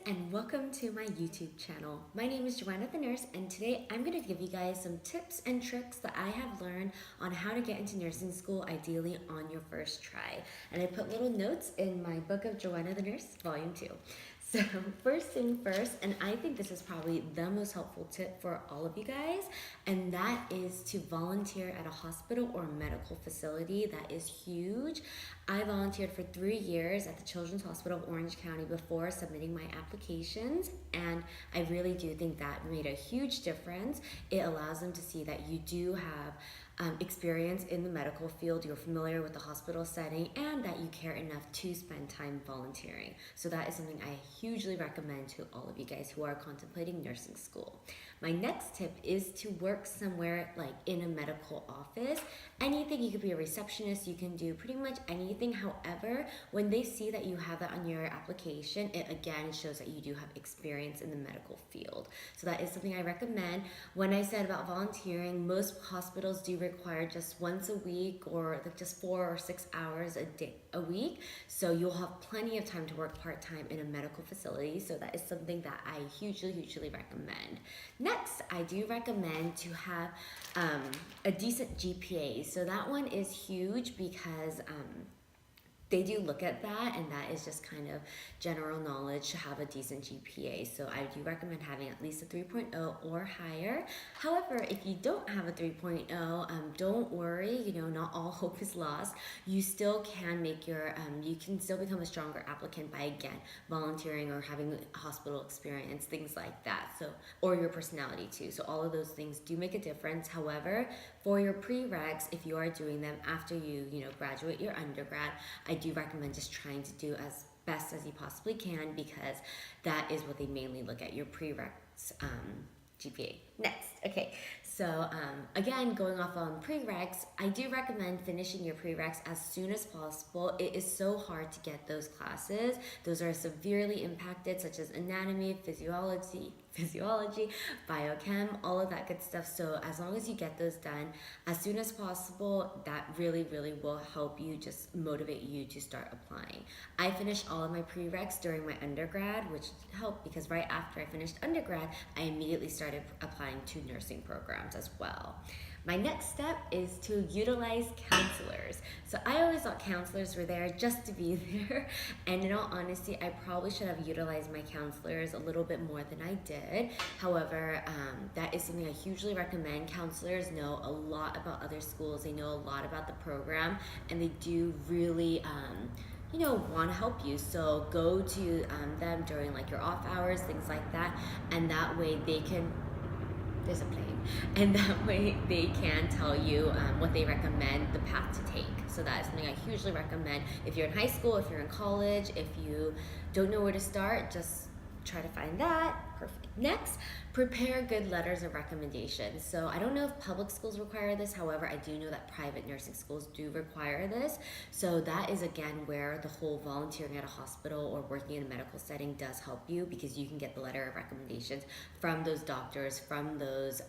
and welcome to my YouTube channel. My name is Joanna the nurse, and today I'm going to give you guys some tips and tricks that I have learned on how to get into nursing school ideally on your first try. And I put little notes in my book of Joanna the Nurse, Volume 2. So first thing first, and I think this is probably the most helpful tip for all of you guys, and that is to volunteer at a hospital or medical facility. That is huge. I volunteered for 3 years at the Children's Hospital of Orange County before submitting my applications, and I really do think that made a huge difference. It allows them to see that you do have experience in the medical field, you're familiar with the hospital setting, and that you care enough to spend time volunteering. So that is something I hugely recommend to all of you guys who are contemplating nursing school. My next tip is to work somewhere like in a medical office. Anything, you could be a receptionist, you can do pretty much anything. However, when they see that you have that on your application, it again shows that you do have experience in the medical field. So that is something I recommend. When I said about volunteering, most hospitals do require just once a week or like just 4 or 6 hours a week. So you'll have plenty of time to work part-time in a medical facility. So that is something that I hugely recommend. Next, I do recommend to have a decent GPA. So that one is huge because they do look at that, and that is just kind of general knowledge to have a decent GPA. So I do recommend having at least a 3.0 or higher. However, if you don't have a 3.0, don't worry, not all hope is lost. You still can make you can still become a stronger applicant by, again, volunteering or having hospital experience, things like that. So, or your personality too. So all of those things do make a difference. However, for your prereqs, if you are doing them after you graduate your undergrad, I do recommend just trying to do as best as you possibly can, because that is what they mainly look at, your prereqs GPA. Next, okay, so again, going off on prereqs, I do recommend finishing your prereqs as soon as possible. It is so hard to get those classes. Those are severely impacted, such as anatomy, physiology, biochem, all of that good stuff. So as long as you get those done as soon as possible, that really will help you, just motivate you to start applying. I finished all of my prereqs during my undergrad, which helped because right after I finished undergrad, I immediately started applying to nursing programs as well. My next step is to utilize counselors. So I always thought counselors were there just to be there. And in all honesty, I probably should have utilized my counselors a little bit more than I did. However, that is something I hugely recommend. Counselors know a lot about other schools. They know a lot about the program, and they do really want to help you. So go to them during like your off hours, things like that. And that way they can, there's a plane, and that way they can tell you what they recommend, the path to take. So that is something I hugely recommend. If you're in high school, if you're in college, if you don't know where to start, just try to find that. Perfect. Next, prepare good letters of recommendation. So I don't know if public schools require this. However, I do know that private nursing schools do require this. So that is again where the whole volunteering at a hospital or working in a medical setting does help you, because you can get the letter of recommendations from those doctors, from those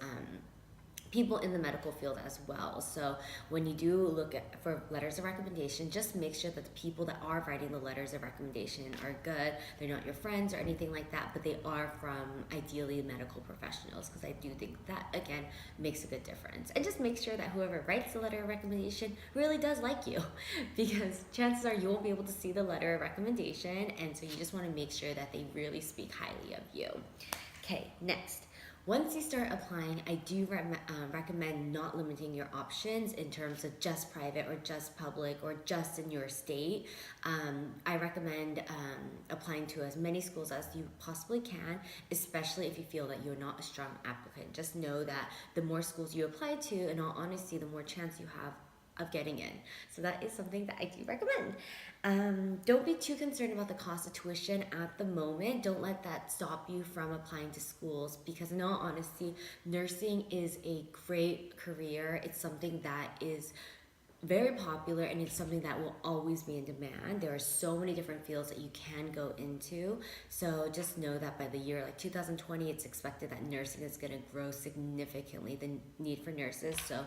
people in the medical field as well. So when you do look for letters of recommendation, just make sure that the people that are writing the letters of recommendation are good. They're not your friends or anything like that, but they are from ideally medical professionals, because I do think that again makes a good difference. And just make sure that whoever writes the letter of recommendation really does like you, because chances are you won't be able to see the letter of recommendation, and so you just want to make sure that they really speak highly of you. Okay, next. Once you start applying, I do recommend not limiting your options in terms of just private or just public or just in your state. I recommend applying to as many schools as you possibly can, especially if you feel that you're not a strong applicant. Just know that the more schools you apply to, in all honesty, the more chance you have of getting in. So that is something that I do recommend. Don't be too concerned about the cost of tuition at the moment. Don't let that stop you from applying to schools, because in all honesty, nursing is a great career. It's something that is very popular, and it's something that will always be in demand. There are so many different fields that you can go into. So just know that by the year like 2020, it's expected that nursing is going to grow significantly, the need for nurses. So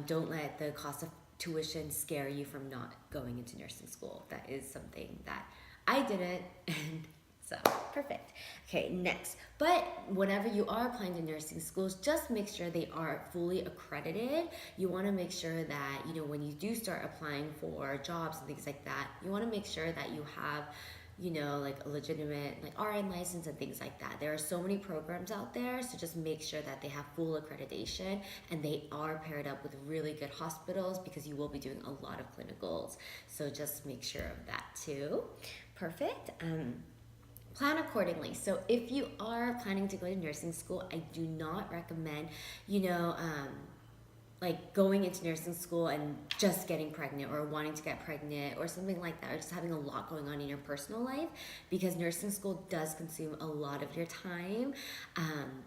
don't let the cost of tuition scare you from not going into nursing school. That is something that I didn't, and So, perfect. Okay, next. But whenever you are applying to nursing schools, just make sure they are fully accredited. You want to make sure that, when you do start applying for jobs and things like that, you want to make sure that you have like a legitimate RN license and things like that. There are so many programs out there, so just make sure that they have full accreditation and they are paired up with really good hospitals because you will be doing a lot of clinicals. So just make sure of that too. Perfect. Plan accordingly. So if you are planning to go to nursing school, I do not recommend, going into nursing school and just getting pregnant or wanting to get pregnant or something like that, or just having a lot going on in your personal life, because nursing school does consume a lot of your time.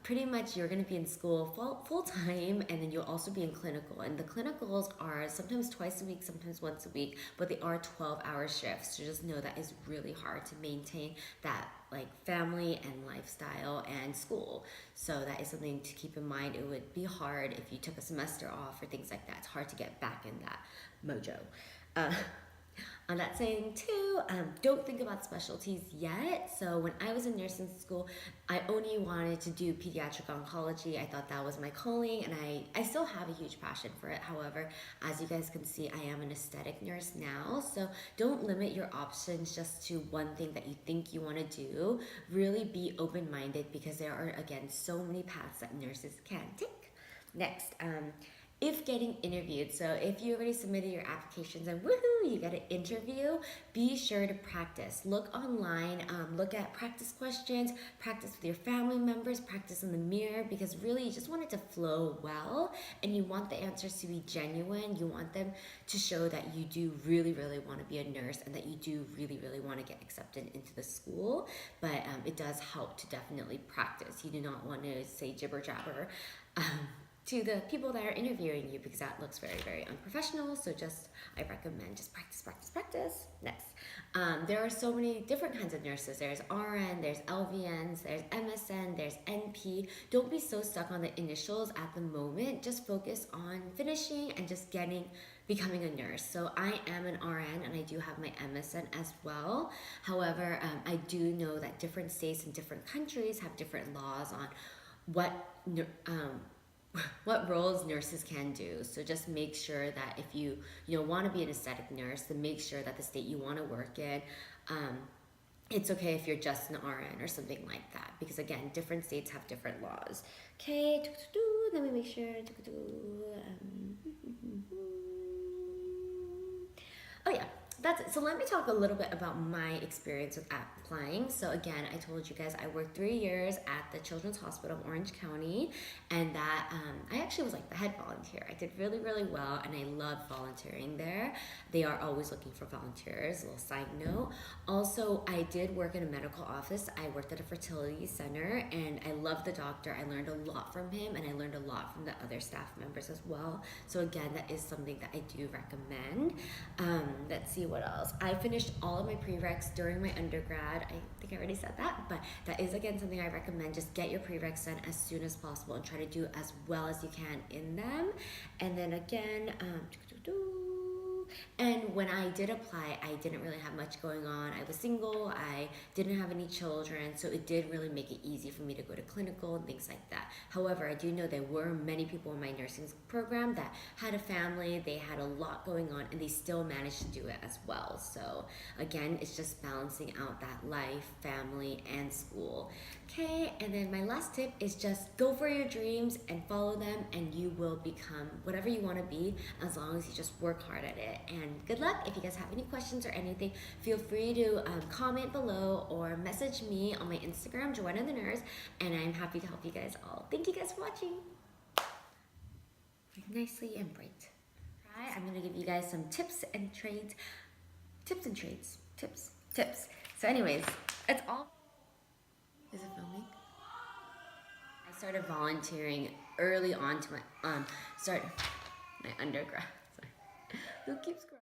Pretty much you're going to be in school full time, and then you'll also be in clinical, and the clinicals are sometimes twice a week, sometimes once a week, but they are 12-hour shifts. So just know that is really hard to maintain that family and lifestyle and school. So that is something to keep in mind. It would be hard if you took a semester off or things like that. It's hard to get back in that mojo. On that saying too, don't think about specialties yet. So when I was in nursing school, I only wanted to do pediatric oncology. I thought that was my calling, and I still have a huge passion for it. However, as you guys can see, I am an aesthetic nurse now. So don't limit your options just to one thing that you think you want to do. Really be open-minded, because there are, again, so many paths that nurses can take. Next, if getting interviewed, so if you already submitted your applications and woohoo, you get an interview, be sure to practice. Look online, look at practice questions, practice with your family members, practice in the mirror, because really you just want it to flow well, and you want the answers to be genuine. You want them to show that you do really, really want to be a nurse and that you do really, really want to get accepted into the school. But it does help to definitely practice. You do not want to say jibber jabber to the people that are interviewing you, because that looks very, very unprofessional. So I recommend just practice, practice, practice. Next, there are so many different kinds of nurses. There's RN, there's LVNs, there's MSN, there's NP. Don't be so stuck on the initials at the moment. Just focus on finishing and just becoming a nurse. So I am an RN and I do have my MSN as well. However, I do know that different states and different countries have different laws on what roles nurses can do. So just make sure that if you want to be an aesthetic nurse, then make sure that the state you want to work in, it's okay if you're just an RN or something like that, because again, different states have different laws. Okay, let me make sure. Oh yeah, that's it. So let me talk a little bit about my experience with applying. So again, I told you guys I worked 3 years at the Children's Hospital of Orange County, and that I actually was the head volunteer. I did really, really well, and I loved volunteering there. They are always looking for volunteers, a little side note. Also, I did work in a medical office. I worked at a fertility center, and I loved the doctor. I learned a lot from him, and I learned a lot from the other staff members as well. So again, that is something that I do recommend. Let's see what else. I finished all of my prereqs during my undergrad. I think I already said that, but that is again something I recommend. Just get your prereqs done as soon as possible and try to do as well as you can in them. And then again, and when I did apply, I didn't really have much going on. I was single, I didn't have any children, so it did really make it easy for me to go to clinical and things like that. However, I do know there were many people in my nursing program that had a family, they had a lot going on, and they still managed to do it as well. So again, it's just balancing out that life, family, and school. Okay, and then my last tip is just go for your dreams and follow them, and you will become whatever you want to be as long as you just work hard at it. And good luck. If you guys have any questions or anything, feel free to comment below or message me on my Instagram, Joanna the Nurse, and I'm happy to help you guys all. Thank you guys for watching. Nicely and bright. I'm going to give you guys some tips and trades. Tips. So anyways, that's all. Is it filming? I started volunteering early on to my undergrad. Sorry. Who keeps growing?